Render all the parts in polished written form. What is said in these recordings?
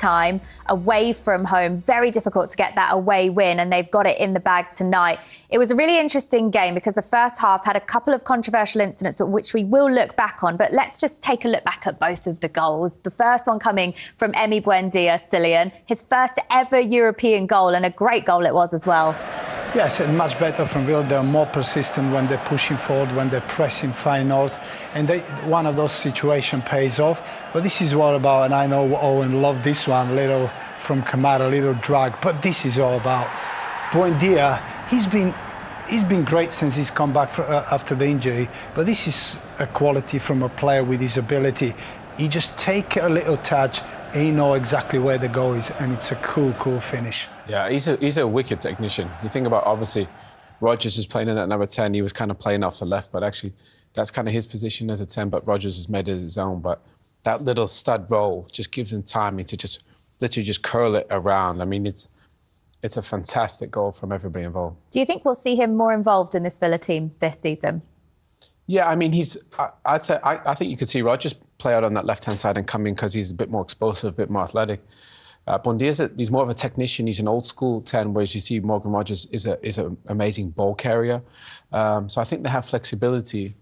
time, away from home. Very difficult to get that away win, and they've got it in the bag tonight. It was a really interesting game because the first half had a couple of controversial incidents which we will look back on, but let's just take a look back at both of the goals. The first one coming from Emi Buendia, Cillian, his first ever European goal, and a great goal it was as well. Yes, and much better from Villa. They're more persistent when they're pushing forward, when they're pressing Feyenoord. And one of those situations pays off. But this is all about, and I know Owen loved this one, little from Kamara, little drag. But this is all about Buendia. He's been great since he's come back after the injury. But this is a quality from a player with his ability. He just take a little touch, and you know exactly where the goal is, and it's a cool finish. Yeah, he's a wicked technician. You think about, obviously, Rodgers is playing in that number 10. He was kind of playing off the left, but actually that's kind of his position as a 10, but Rodgers has made it his own. But that little stud roll just gives him timing to just literally just curl it around. I mean, it's a fantastic goal from everybody involved. Do you think we'll see him more involved in this Villa team this season? Yeah, I mean, I think you could see Rodgers play out on that left-hand side and come in because he's a bit more explosive, a bit more athletic. Buendia, he's more of a technician. He's an old-school 10, whereas you see Morgan Rodgers is an amazing ball carrier. So I think they have flexibility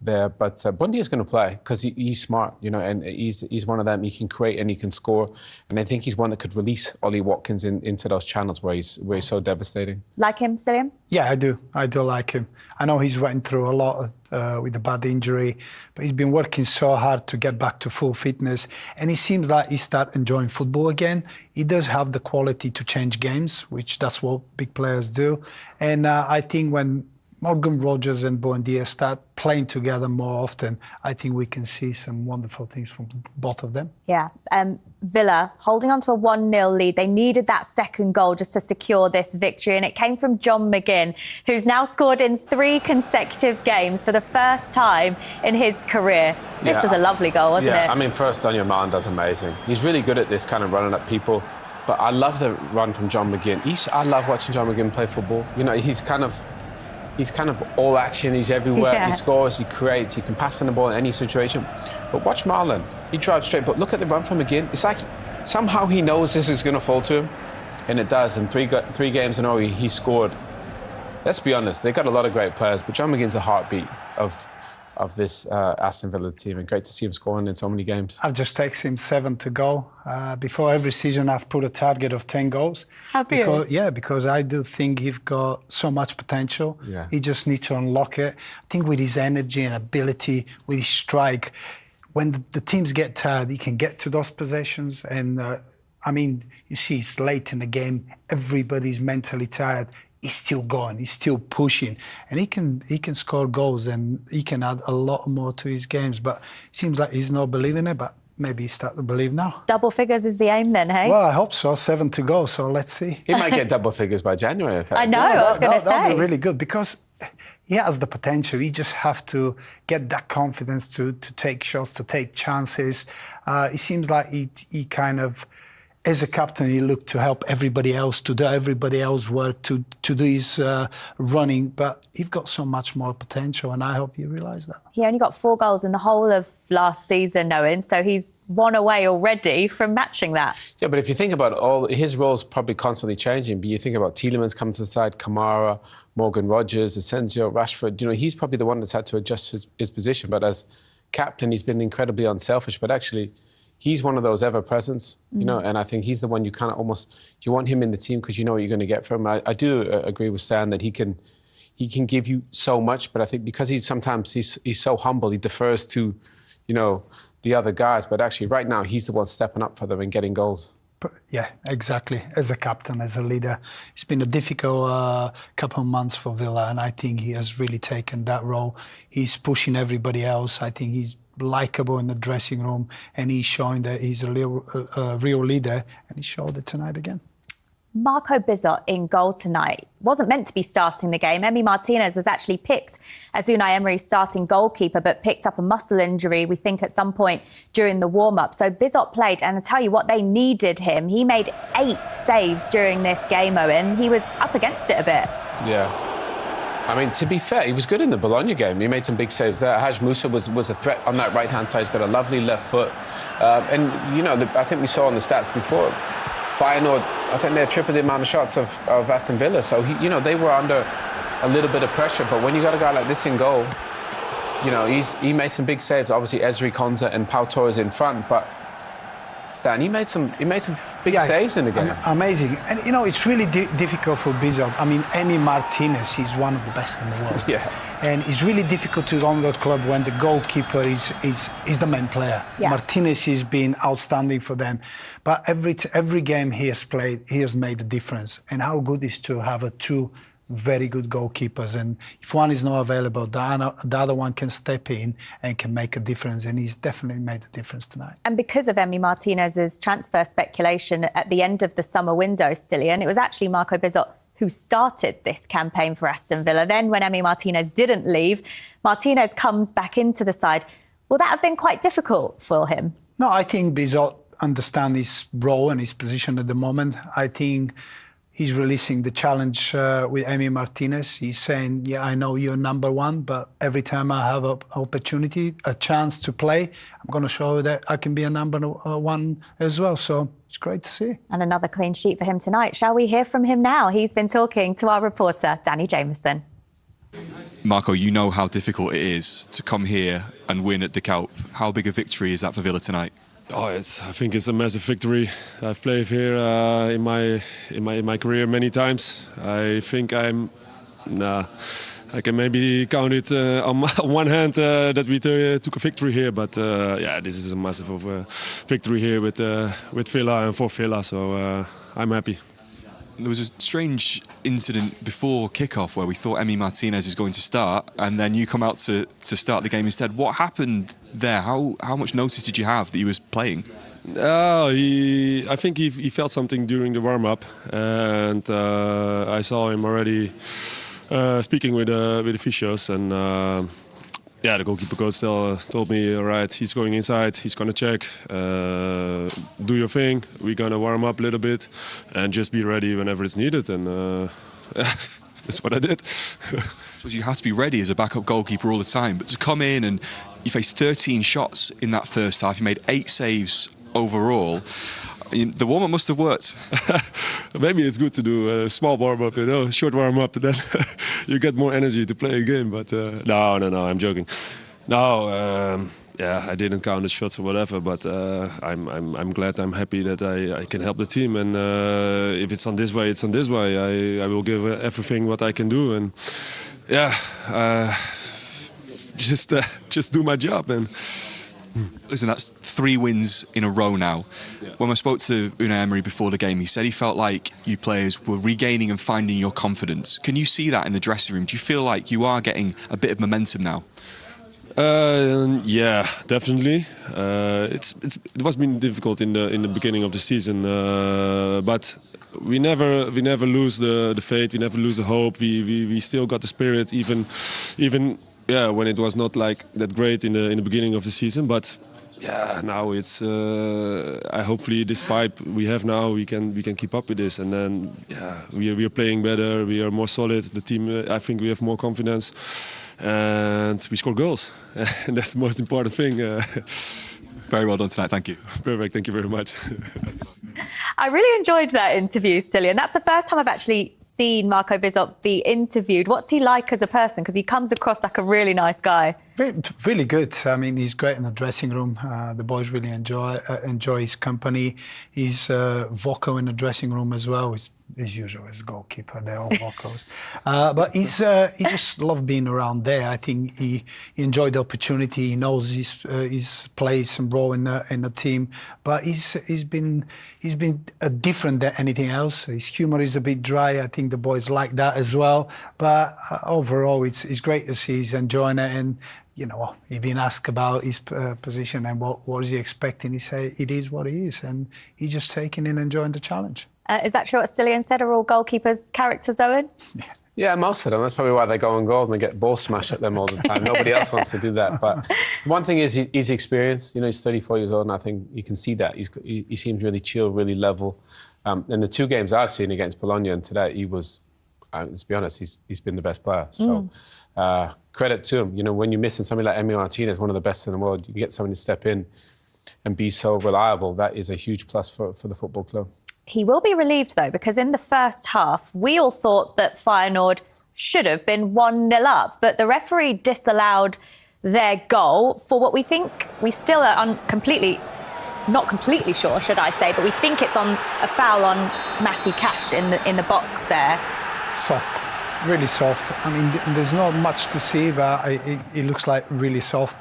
there. But Buendia's going to play because he's smart, you know, and he's one of them. He can create and he can score. And I think he's one that could release Ollie Watkins into those channels where he's so devastating. Like him, Cillian? Yeah, I do. I do like him. I know he's went through a lot with a bad injury, but he's been working so hard to get back to full fitness. And he seems like he started enjoying football again. He does have the quality to change games, which that's what big players do. And I think when Morgan Rodgers and Buendia start playing together more often, I think we can see some wonderful things from both of them. Yeah. Villa holding on to a 1-0 lead. They needed that second goal just to secure this victory, and it came from John McGinn, who's now scored in 3 consecutive games for the first time in his career. This was a lovely goal, wasn't it? Yeah, I mean, first Daniel Martin does amazing. He's really good at this kind of running at people, but I love the run from John McGinn. I love watching John McGinn play football. You know, he's kind of all action, he's everywhere, He scores, he creates, he can pass on the ball in any situation. But watch Marlon, he drives straight, but look at the run from McGinn. It's like somehow he knows this is going to fall to him, and it does. And three games in a row, he scored. Let's be honest, they've got a lot of great players, but John McGinn's the heartbeat of this Aston Villa team, and great to see him scoring in so many games. I've just texted him 7 to go. Before every season, I've put a target of 10 goals. Have you? Yeah, because I do think he's got so much potential. Yeah. He just needs to unlock it. I think with his energy and ability, with his strike, when the teams get tired, he can get to those possessions. And I mean, you see, it's late in the game. Everybody's mentally tired. He's still going, he's still pushing, and he can score goals, and he can add a lot more to his games. But it seems like he's not believing it, but maybe he's starting to believe now. Double figures is the aim then, hey? Well, I hope so. 7 to go, so let's see. He might get double figures by January. I know, I was going to say. That'd be really good because he has the potential. He just have to get that confidence to take shots, to take chances. It seems like he kind of, as a captain, he looked to help everybody else, to do everybody else work, to do his running. But he's got so much more potential, and I hope you realise that. He only got 4 goals in the whole of last season, Owen, so he's 1 away already from matching that. Yeah, but if you think about his role's probably constantly changing. But you think about Tielemans coming to the side, Kamara, Morgan Rodgers, Asensio, Rashford. You know, he's probably the one that's had to adjust his position. But as captain, he's been incredibly unselfish. But actually, he's one of those ever-presents, you know, and I think he's the one you kind of you want him in the team because you know what you're going to get from him. I do agree with Stan that he can give you so much, but I think because he's so humble, he defers to, you know, the other guys. But actually, right now, he's the one stepping up for them and getting goals. Yeah, exactly. As a captain, as a leader, it's been a difficult couple of months for Villa, and I think he has really taken that role. He's pushing everybody else. I think he's likeable in the dressing room, and he's showing that he's a real leader, and he showed it tonight again. Marco Bizot in goal tonight. Wasn't meant to be starting the game. Emi Martinez was actually picked as Unai Emery's starting goalkeeper, but picked up a muscle injury, we think, at some point during the warm-up. So Bizot played, and I tell you what, they needed him. He made 8 saves during this game, Owen. He was up against it a bit. Yeah. I mean, to be fair, he was good in the Bologna game. He made some big saves there. Haj Musa was a threat on that right-hand side. He's got a lovely left foot. And, you know, I think we saw on the stats before, Feyenoord, I think they had triple the amount of shots of Aston Villa. So, you know, they were under a little bit of pressure. But when you got a guy like this in goal, you know, he made some big saves. Obviously, Ezri Konsa and Pau Torres in front. But, Stan, he made some big saves in the game. Amazing. And, you know, it's really difficult for Bizot. I mean, Emi Martinez is one of the best in the world. Yeah. And it's really difficult to run the club when the goalkeeper is the main player. Yeah. Martinez has been outstanding for them. But every game he has played, he has made a difference. And how good is to have two very good goalkeepers, and if one is not available, the other one can step in and can make a difference, and he's definitely made a difference tonight. And because of Emi Martinez's transfer speculation at the end of the summer window, Stilian, it was actually Marco Bizot who started this campaign for Aston Villa. Then when Emi Martinez didn't leave, Martinez comes back into the side. Will that have been quite difficult for him? No, I think Bizot understands his role and his position at the moment. I think he's releasing the challenge with Emi Martinez. He's saying, yeah, I know you're number one, but every time I have an opportunity, a chance to play, I'm going to show that I can be a number one as well. So it's great to see. And another clean sheet for him tonight. Shall we hear from him now? He's been talking to our reporter, Danny Jameson. Marco, you know how difficult it is to come here and win at De Kuip. How big a victory is that for Villa tonight? Oh, I think it's a massive victory. I've played here in my career many times. I think I can maybe count it on one hand that we took a victory here. But yeah, this is a massive victory here with Villa and for Villa. So I'm happy. There was a strange incident before kick-off where we thought Emi Martinez is going to start, and then you come out to start the game instead. What happened there? How much notice did you have that he was playing? I think he felt something during the warm-up, and I saw him already speaking with the officials, and yeah, the goalkeeper coach told me, all right, he's going inside, he's going to check, do your thing, we're going to warm up a little bit and just be ready whenever it's needed. And that's what I did. So you have to be ready as a backup goalkeeper all the time, but to come in and you faced 13 shots in that first half, you made 8 saves overall. The warm-up must have worked. Maybe it's good to do a small warm-up, short warm-up, then you get more energy to play a game. But no, I'm joking. No, yeah, I didn't count the shots or whatever, but I'm glad, I'm happy that I can help the team. And if it's on this way, it's on this way. I will give everything what I can do, and yeah, just do my job. And listen, that's 3 wins in a row now. Yeah. When I spoke to Unai Emery before the game, he said he felt like you players were regaining and finding your confidence. Can you see that in the dressing room? Do you feel like you are getting a bit of momentum now? Yeah, definitely. It was been difficult in the beginning of the season, but we never lose the faith. We never lose the hope. We still got the spirit, even. Yeah, when it was not like that great in the beginning of the season, but yeah, now it's hopefully this vibe we have now, we can keep up with this, and then yeah, we are playing better, we are more solid. The team, I think we have more confidence, and we score goals, and that's the most important thing. Very well done tonight. Thank you. Perfect. Thank you very much. I really enjoyed that interview, Stilian. That's the first time I've actually seen Marco Bizot be interviewed. What's he like as a person? Because he comes across like a really nice guy. Really good. I mean, he's great in the dressing room. The boys really enjoy his company. He's vocal in the dressing room as well. As usual, as a goalkeeper, they're all vocals. But he just loved being around there. I think he enjoyed the opportunity. He knows he's played some role in the team. But he's been different than anything else. His humour is a bit dry. I think the boys like that as well. But overall, it's great to see he's enjoying it. And you know, he's been asked about his position and what is he expecting. He said it is what it is, and he's just taking in and enjoying the challenge. Is that true what Stilian said? Are all goalkeepers characters, Owen? Yeah, most of them. That's probably why they go on goal and they get ball smashed at them all the time. Nobody else wants to do that. But one thing is he's experienced. You know, he's 34 years old, and I think you can see that. He seems really chill, really level. In the 2 games I've seen against Bologna and today, he was let's be honest, he's been the best player. So credit to him. You know, when you're missing somebody like Emery Martinez, one of the best in the world, you get someone to step in and be so reliable. That is a huge plus for the football club. He will be relieved, though, because in the first half, we all thought that Feyenoord should have been 1-0 up, but the referee disallowed their goal for what we think we still are not completely sure, should I say, but we think it's on a foul on Matty Cash in the box there. Soft, really soft. I mean, there's not much to see, but it looks like really soft.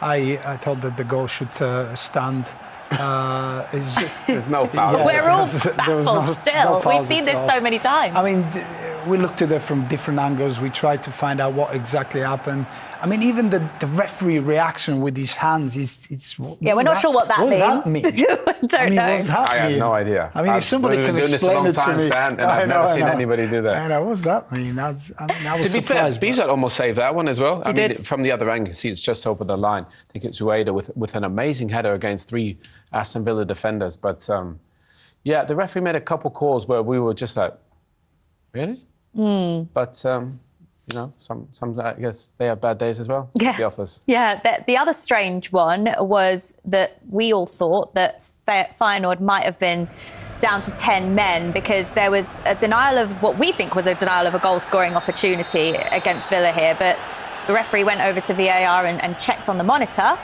I thought that the goal should stand. It's just, there's no foul. Yeah, we're all baffled still. We've seen this so many times. I mean, we looked at it from different angles. We tried to find out what exactly happened. I mean, even the referee reaction with his hands is yeah, we're not sure what that means. Don't know. I have no idea. I mean, if somebody can explain it to me. And I've never seen anybody do that. I know, what's that mean? I was to be fair, Bizot almost saved that one as well. I mean, from the other angle, you can see it's just over the line. I think it's Uefa with an amazing header against 3 Aston Villa defenders. But yeah, the referee made a couple calls where we were just like, really? But you know, some I guess they have bad days as well. Yeah, the offers. Yeah. The other strange one was that we all thought that Feyenoord might have been down to 10 men because there was a denial of what we think was a denial of a goal-scoring opportunity against Villa here. But the referee went over to VAR and checked on the monitor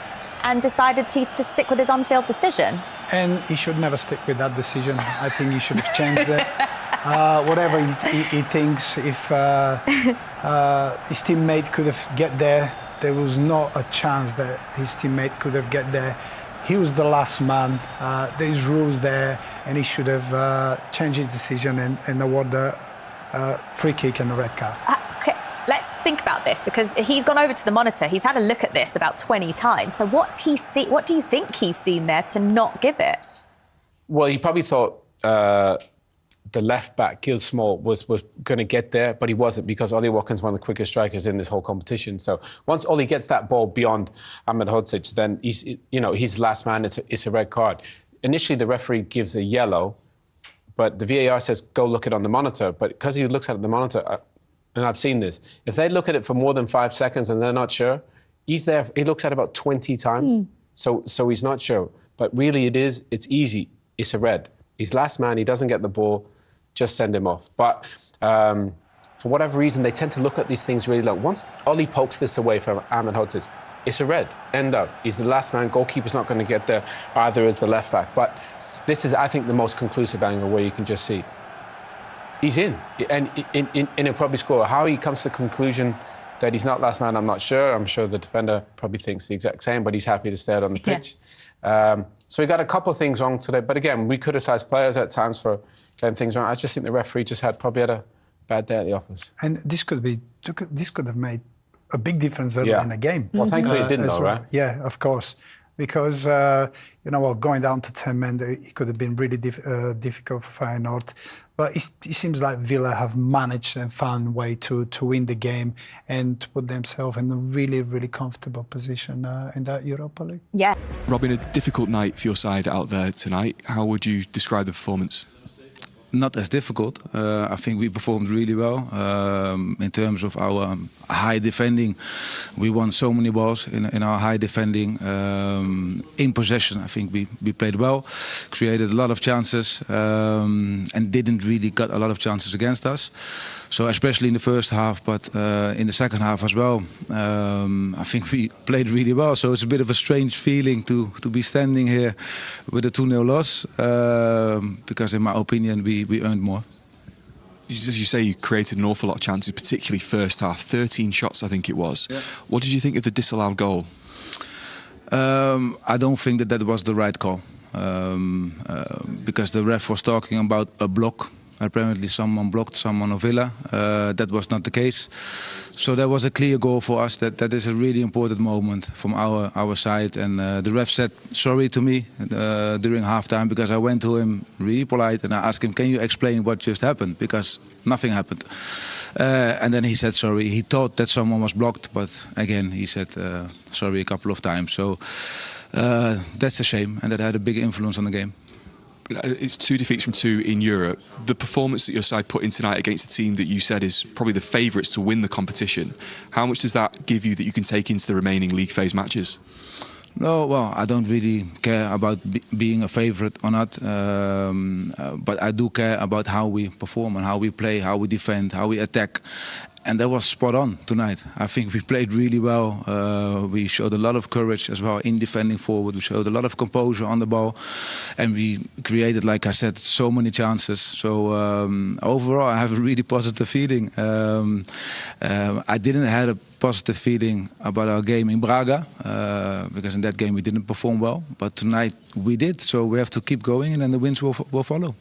and decided to stick with his on-field decision. And he should never stick with that decision. I think he should have changed it. Whatever he thinks, if his teammate could have get there was not a chance that his teammate could have get there. He was the last man. There's rules there, and he should have changed his decision and award the free kick and the red card. Okay. Let's think about this because he's gone over to the monitor. He's had a look at this about 20 times. So what do you think he's seen there to not give it? Well, he probably thought the left back, Gil Small, was going to get there, but he wasn't because Ollie Watkins is one of the quickest strikers in this whole competition. So once Ollie gets that ball beyond Ahmed Hodzic, then he's last man. It's a red card. Initially, the referee gives a yellow, but the VAR says go look it on the monitor. But because he looks at the monitor, and I've seen this, if they look at it for more than 5 seconds and they're not sure, he's there. He looks at it about 20 times, so he's not sure. But really, it's easy. It's a red. He's last man. He doesn't get the ball. Just send him off. But for whatever reason, they tend to look at these things really low. Once Ollie pokes this away from Ahmed Hodzic, it's a red. End up. He's the last man. Goalkeeper's not going to get there, either as the left back. But this is, I think, the most conclusive angle where you can just see he's in. And he'll probably score. How he comes to the conclusion that he's not last man, I'm not sure. I'm sure the defender probably thinks the exact same, but he's happy to stay out on the pitch. So he got a couple of things wrong today. But again, we criticise players at times for getting things wrong. I just think the referee probably had a bad day at the office. And this could have made a big difference in the game. Well, thankfully it didn't, though, right? Yeah, of course. Because, going down to 10 men, it could have been really difficult for Feyenoord. But it seems like Villa have managed and found a way to win the game and to put themselves in a really, really comfortable position in that Europa League. Yeah. Robin, a difficult night for your side out there tonight. How would you describe the performance? Not as difficult. I think we performed really well in terms of our high defending. We won so many balls in our high defending. In possession, I think we played well, created a lot of chances, and didn't really got a lot of chances against us. So especially in the first half, but in the second half as well, I think we played really well. So it's a bit of a strange feeling to be standing here with a 2-0 loss, because in my opinion we earned more. As you say, you created an awful lot of chances, particularly first half. 13 shots, I think it was. Yeah. What did you think of the disallowed goal? I don't think that was the right call, because the ref was talking about a block. Apparently someone blocked someone of Villa. That was not the case. So that was a clear goal for us. That is a really important moment from our side. And the ref said sorry to me during halftime, because I went to him really polite and I asked him, can you explain what just happened? Because nothing happened. And then he said sorry. He thought that someone was blocked, but again he said sorry a couple of times. So that's a shame, and that had a big influence on the game. It's 2 defeats from 2 in Europe. The performance that your side put in tonight against a team that you said is probably the favourites to win the competition, how much does that give you that you can take into the remaining league phase matches? No, well, I don't really care about being a favourite or not, but I do care about how we perform and how we play, how we defend, how we attack. And that was spot on tonight. I think we played really well. We showed a lot of courage as well in defending forward. We showed a lot of composure on the ball. And we created, like I said, so many chances. So overall, I have a really positive feeling. I didn't have a positive feeling about our game in Braga, because in that game we didn't perform well. But tonight we did. So we have to keep going and then the wins will follow.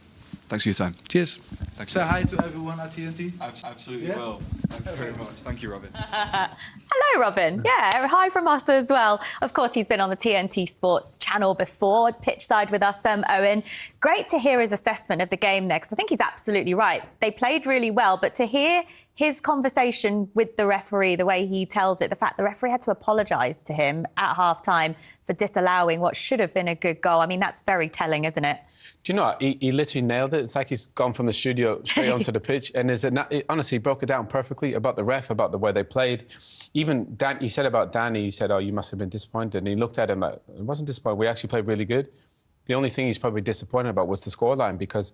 Thanks for your time. Cheers. Thanks. Say hi to everyone at TNT. Absolutely will. Thank you very much. Thank you, Robin. Hello, Robin. Yeah, hi from us as well. Of course, he's been on the TNT Sports channel before, pitch side with us, Owen. Great to hear his assessment of the game there, because I think he's absolutely right. They played really well, but to hear his conversation with the referee, the way he tells it, the fact the referee had to apologise to him at half-time for disallowing what should have been a good goal. I mean, that's very telling, isn't it? Do you know what? He literally nailed it. It's like he's gone from the studio straight onto the pitch. And honestly, he broke it down perfectly about the ref, about the way they played. Even Dan, he said about Danny, he said, oh, you must have been disappointed. And he looked at him like, it wasn't disappointed. We actually played really good. The only thing he's probably disappointed about was the scoreline, because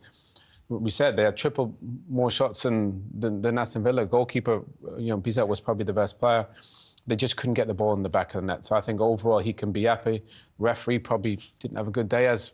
we said they had triple more shots than Aston Villa. Goalkeeper, Bizot was probably the best player. They just couldn't get the ball in the back of the net. So I think overall he can be happy. Referee probably didn't have a good day, as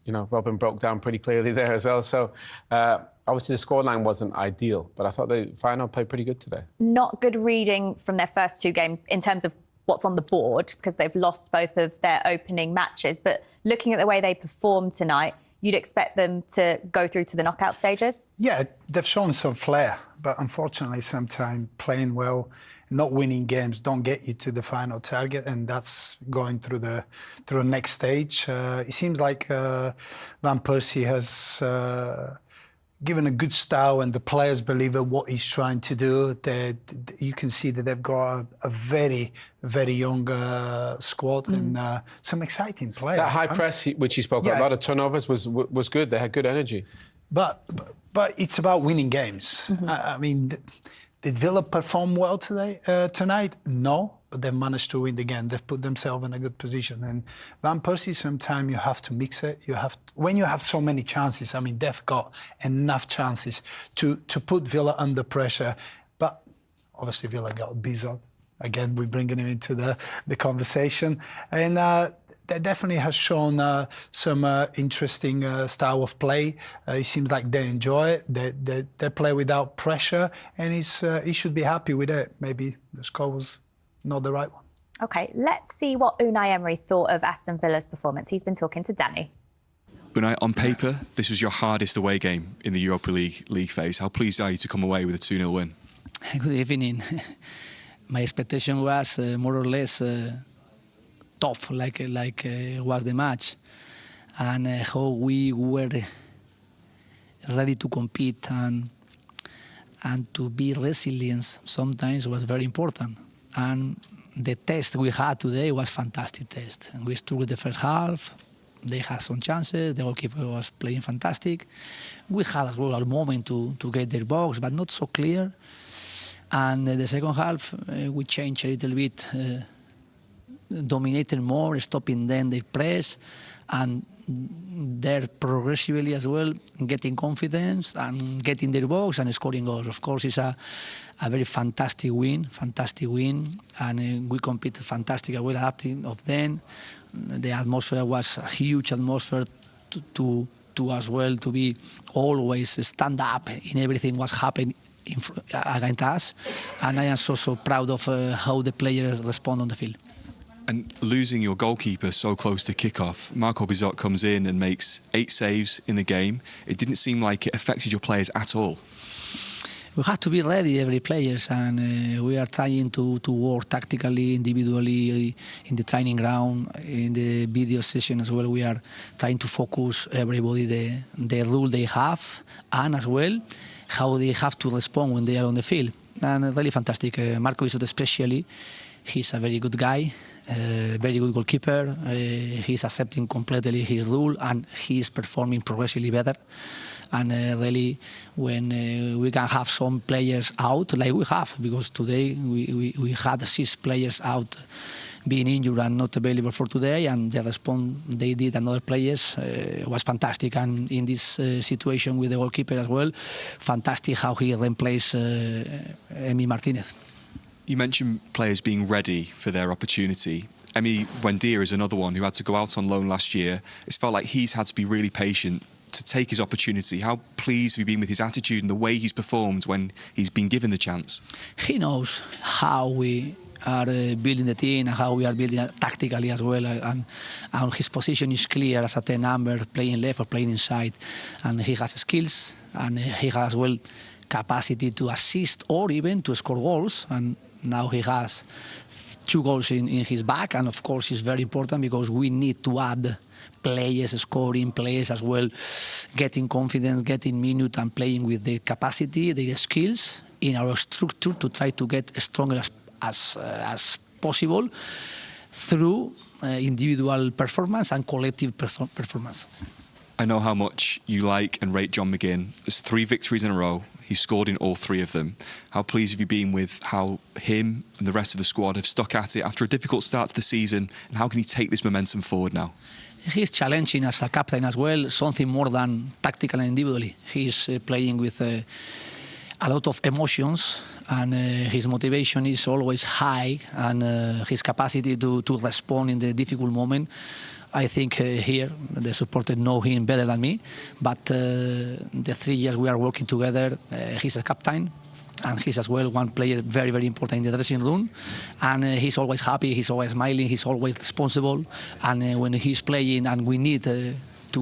Robin broke down pretty clearly there as well. So obviously the scoreline wasn't ideal, but I thought Feyenoord played pretty good today. Not good reading from their first 2 games in terms of what's on the board, because they've lost both of their opening matches. But looking at the way they performed tonight, you'd expect them to go through to the knockout stages? Yeah, they've shown some flair, but unfortunately sometimes playing well, not winning games don't get you to the final target, and that's going through the next stage. It seems like Van Persie has given a good style, and the players believe in what he's trying to do. You can see that they've got a very, very young squad and some exciting players. That high press, which he spoke about, a lot of turnovers, was good. They had good energy. But it's about winning games. I mean, did Villa perform well tonight? No, but they managed to win the game. They've put themselves in a good position. And Van Persie, sometimes you have to mix it. When you have so many chances, I mean, they've got enough chances to put Villa under pressure. But obviously Villa got Bizot. Again, we're bringing him into the conversation. And they definitely has shown some interesting style of play. It seems like they enjoy it. They play without pressure, and he should be happy with it. Maybe the score was not the right one. OK, let's see what Unai Emery thought of Aston Villa's performance. He's been talking to Danny. Unai, on paper, this was your hardest away game in the Europa League phase. How pleased are you to come away with a 2-0 win? Good evening. My expectation was more or less tough, like was the match, and how we were ready to compete and to be resilient sometimes was very important. And the test we had today was fantastic test. And we struggled the first half. They had some chances. The goalkeeper was playing fantastic. We had as well a moment to get their box, but not so clear. And the second half, we changed a little bit. Dominated more, stopping then the press, and they're progressively as well getting confidence and getting their box and scoring goals. Of course, it's a very fantastic win, and we competed fantastic, well adapting of them. The atmosphere was a huge atmosphere to as well, to be always stand up in everything was happening against us, and I am so proud of how the players respond on the field. And losing your goalkeeper so close to kick-off, Marco Bizot comes in and makes 8 saves in the game. It didn't seem like it affected your players at all. We have to be ready, every players, and we are trying to work tactically, individually, in the training ground, in the video session as well. We are trying to focus everybody the rule they have, and as well how they have to respond when they are on the field. And really fantastic. Marco Bizot especially, he's a very good guy. very good goalkeeper. He's accepting completely his role and he's performing progressively better. And really, when we can have some players out, like we have, because today we had 6 players out being injured and not available for today, and the response they did and other players was fantastic. And in this situation with the goalkeeper as well, fantastic how he replaced Emi Martinez. You mentioned players being ready for their opportunity. Emi Buendia is another one who had to go out on loan last year. It's felt like he's had to be really patient to take his opportunity. How pleased have you been with his attitude and the way he's performed when he's been given the chance? He knows how we are building the team and how we are building it tactically as well, and his position is clear as a 10 number, playing left or playing inside, and he has skills and he has as well capacity to assist or even to score goals, and now he has 2 goals in his back, and of course it's very important because we need to add players scoring, players as well getting confidence, getting minutes and playing with their capacity, their skills in our structure to try to get stronger as possible through individual performance and collective performance. I know how much you like and rate John McGinn. There's 3 victories in a row. He's scored in all 3 of them. How pleased have you been with how him and the rest of the squad have stuck at it after a difficult start to the season, and how can he take this momentum forward now? He's challenging as a captain as well, something more than tactical and individually. He's playing with a lot of emotions, and his motivation is always high, and his capacity to respond in the difficult moment. I think here the supporters know him better than me, but the 3 years we are working together, he's a captain, and he's as well one player very, very important in the dressing room, and he's always happy, he's always smiling, he's always responsible, and when he's playing and we need to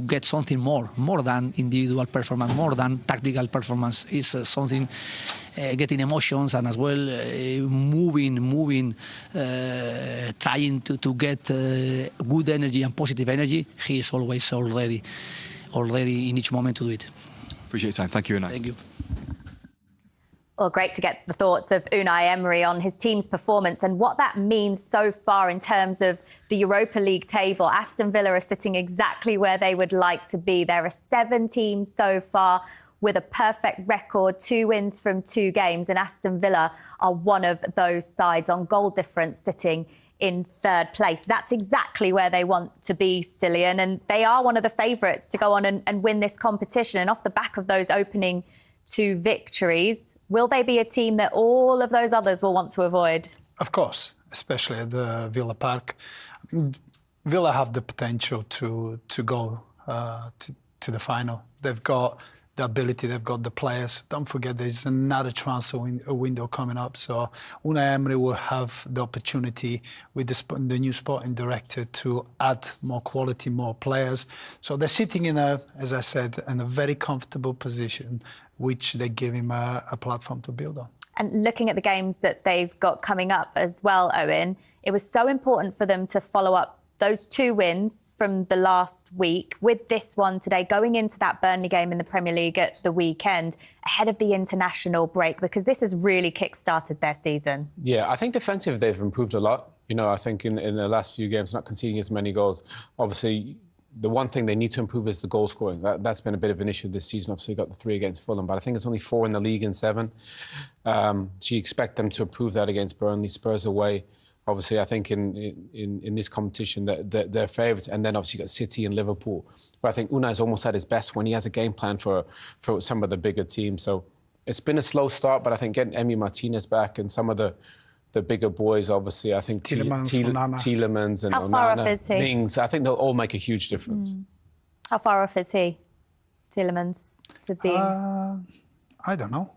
get something more than individual performance, more than tactical performance, is something getting emotions and as well moving, trying to get good energy and positive energy. He is always already in each moment to do it. Appreciate your time. Thank you, Unai. Thank you. Well, great to get the thoughts of Unai Emery on his team's performance and what that means so far in terms of the Europa League table. Aston Villa are sitting exactly where they would like to be. There are 7 teams so far with a perfect record, 2 wins from 2 games, and Aston Villa are one of those sides on goal difference, sitting in 3rd place. That's exactly where they want to be, Stilian, and they are one of the favourites to go on and win this competition. And off the back of those opening 2 victories, will they be a team that all of those others will want to avoid? Of course, especially at the Villa Park. Villa have the potential to go to the final. They've got the ability, they've got the players. Don't forget there's another transfer window coming up, so Unai Emery will have the opportunity with the new sporting director to add more quality, more players. So they're sitting in as I said, in a very comfortable position, which they give him a platform to build on. And looking at the games that they've got coming up as well, Owen, it was so important for them to follow up those 2 wins from the last week with this one today, going into that Burnley game in the Premier League at the weekend, ahead of the international break, because this has really kick-started their season. Yeah, I think defensively they've improved a lot. You know, I think in the last few games, not conceding as many goals. Obviously, the one thing they need to improve is the goal scoring. That's been a bit of an issue this season. Obviously, got the 3 against Fulham, but I think it's only 4 in the league in 7. So you expect them to improve that against Burnley, Spurs away. Obviously, I think in this competition, they're favourites. And then obviously you got City and Liverpool. But I think Unai's almost at his best when he has a game plan for some of the bigger teams. So it's been a slow start, but I think getting Emi Martinez back and some of the bigger boys, obviously, I think Tielemans and How far off is he? Mings, I think they'll all make a huge difference. How far off is he, Tielemans, to be? I don't know.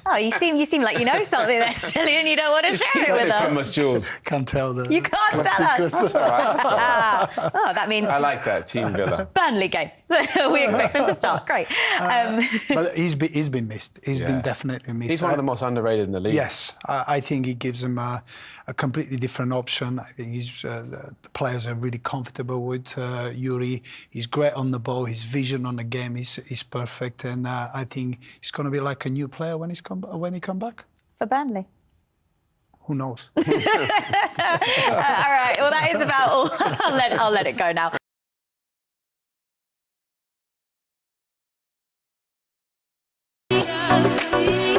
Oh, you seem like you know something there, Silly, and you don't want to share it with us. Jules. Can't tell that. You can't tell us. That's all right. Oh, that means I like that, Team Villa. Burnley game. We expect him to start. Great. But he's been missed. He's been definitely missed. He's one of the most underrated in the league. Yes, I think he gives him a completely different option. I think the players are really comfortable with Yuri. He's great on the ball. His vision on the game is perfect, and I think he's going to be like a new player when he come back. For Burnley. Who knows? All right. Well, that is about all. I'll let it go now. Just be